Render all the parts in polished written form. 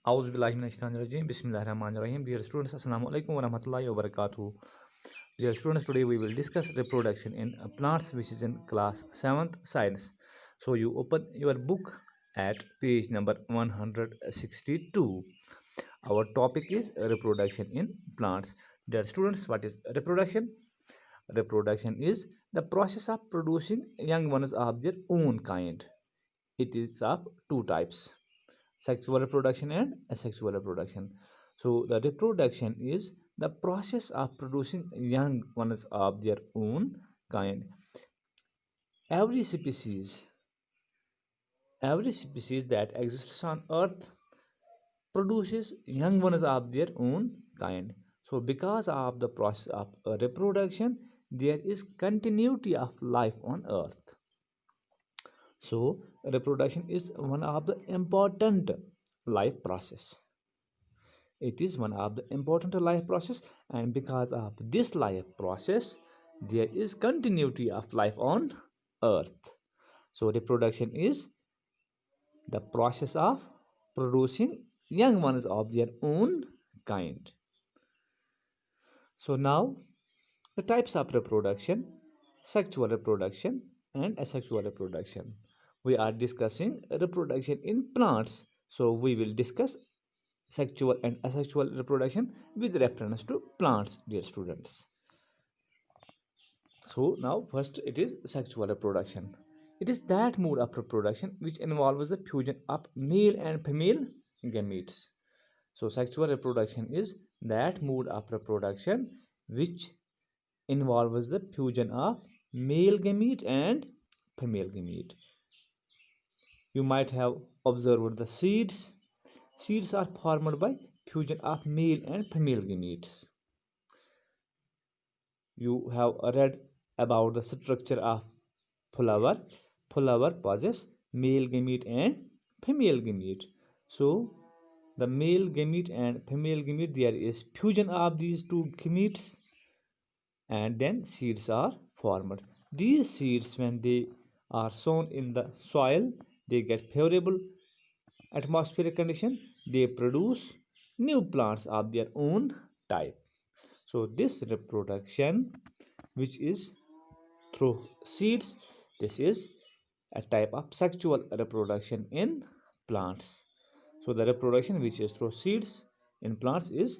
Auzubillahiminash-shaytanir-rajim. Bismillahir-rahmanir-rahim. Dear students, Assalamu alaikum wa rahmatullahi wa barakatuh. Dear students, today we will discuss reproduction in plants, which is in class 7th science. So you open your book at page number 162. Our topic is reproduction in plants. Dear students, what is reproduction? Reproduction is the process of producing young ones of their own kind. It is of two types: sexual reproduction and asexual reproduction. So the reproduction is the process of producing young ones of their own kind. Every species, every species that exists on earth produces young ones of their own kind. So because of the process of reproduction, there is continuity of life on earth. So reproduction is one of the important life process. It is one of the important life process, and because of this life process, there is continuity of life on earth. So reproduction is the process of producing young ones of their own kind. So now the types of reproduction: sexual reproduction and asexual reproduction. We are discussing reproduction in plants, so we will discuss sexual and asexual reproduction with reference to plants, dear students. So now first it is sexual reproduction. It is that mode of reproduction which involves the fusion of male and female gametes. So sexual reproduction is that mode of reproduction which involves the fusion of male gamete and female gamete. You might have observed the seeds. Seeds are formed by fusion of male and female gametes. You have read about the structure of flower. Flower possesses male gamete and female gamete. So the male gamete and female gamete, there is fusion of these two gametes, and then seeds are formed. These seeds, when they are sown in the soil, they get favorable atmospheric condition, they produce new plants of their own type. So this reproduction, which is through seeds, this is a type of sexual reproduction in plants. So the reproduction which is through seeds in plants is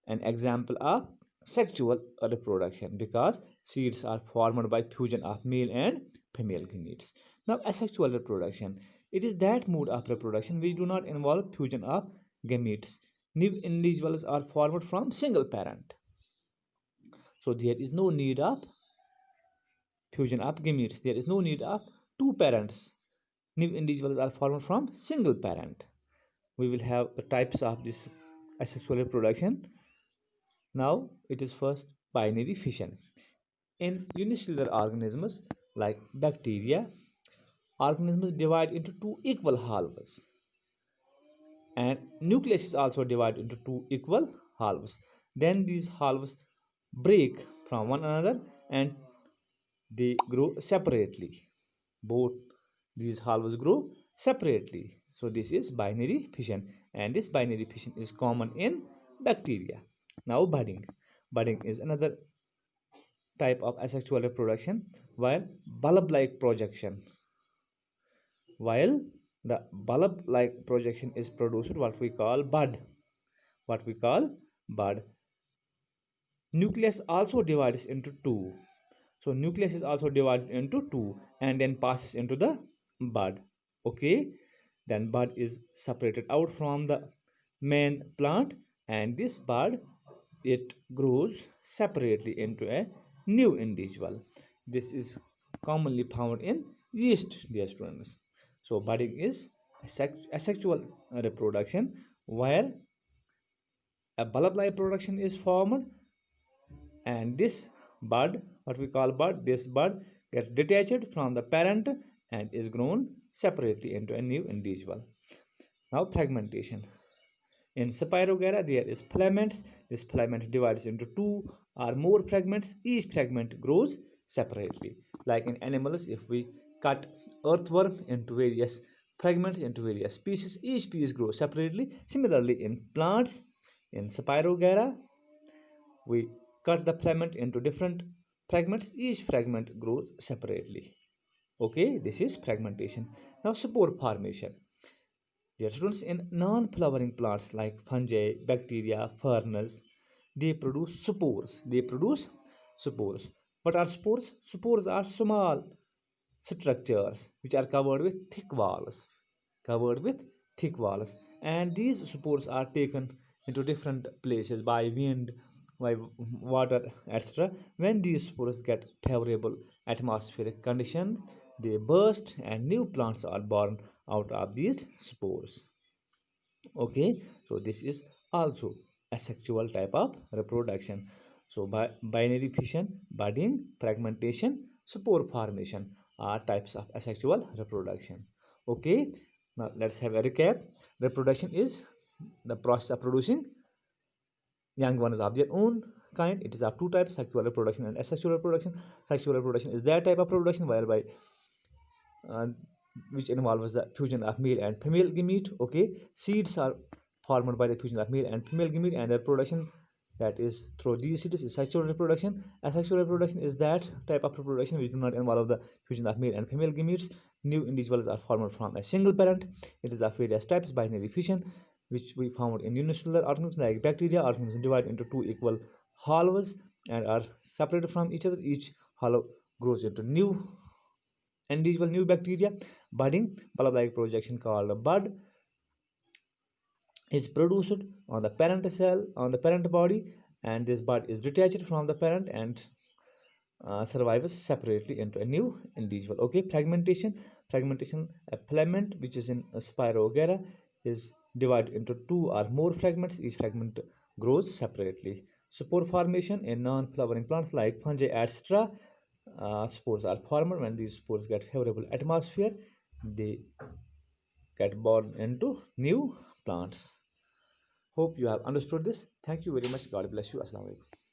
an example of sexual reproduction, because seeds are formed by fusion of male and female gametes. Now asexual reproduction, it is that mode of reproduction which do not involve fusion of gametes. New individuals are formed from single parent, so there is no need of fusion of gametes, there is no need of two parents. New individuals are formed from single parent. We will have the types of this asexual reproduction. Now it is first binary fission. In unicellular organisms like bacteria, organisms divide into two equal halves, and nucleus is also divided into two equal halves. Then these halves break from one another and they grow separately. Both these halves grow separately. So this is binary fission, and this binary fission is common in bacteria. Now budding. Budding is another type of asexual reproduction, while bulb-like projection. While the bulb-like projection is produced, what we call bud. What we call bud. Nucleus also divides into two. So nucleus is also divided into two and then passes into the bud. Okay, then bud is separated out from the main plant, and this bud, it grows separately into a new individual. This is commonly found in yeast, dear students. So budding is asexual reproduction, where a bulb-like production is formed, and this bud, what we call bud, this bud gets detached from the parent and is grown separately into a new individual. Now fragmentation. In Spirogyra there is filaments. This filament divides into two or more fragments. Each fragment grows separately. Like in animals, if we cut earthworm into various fragments into various species. Each piece grows separately. Similarly, in plants, in Spirogyra, we cut the filament into different fragments. Each fragment grows separately. Okay, this is fragmentation. Now, spore formation. Dear students, in non-flowering plants like fungi, bacteria, ferns, they produce spores. They produce spores. What are spores? Spores are small structures which are covered with thick walls. Covered with thick walls. And these spores are taken into different places by wind, by water, etc. When these spores get favorable atmospheric conditions, they burst and new plants are born out of these spores. Okay, so this is also asexual type of reproduction. So by binary fission, budding, fragmentation, spore formation are types of asexual reproduction. Okay, now let's have a recap. Reproduction is the process of producing young ones of their own kind. It is of two types: sexual reproduction and asexual reproduction. Sexual reproduction is that type of reproduction whereby uh, which involves the fusion of male and female gamete. Okay, seeds are formed by the fusion of male and female gamete, and their production that is through these seeds is sexual reproduction. Asexual reproduction is that type of reproduction which do not involve the fusion of male and female gametes. New individuals are formed from a single parent. It is of various types: binary fission, which we found in unicellular organisms like bacteria. Organisms divide into two equal hollows and are separated from each other. Each hollow grows into new individual new bacteria. Budding, bulb-like projection called a bud, is produced on the parent cell, on the parent body, and this bud is detached from the parent and survives separately into a new individual. Okay, fragmentation, a filament which is in a Spirogyra is divided into two or more fragments. Each fragment grows separately. Spore formation in non-flowering plants like fungi, etc. Spores are formed. When these spores get favorable atmosphere, they get born into new plants. Hope you have understood this. Thank you very much. God bless you. Assalamu alaikum.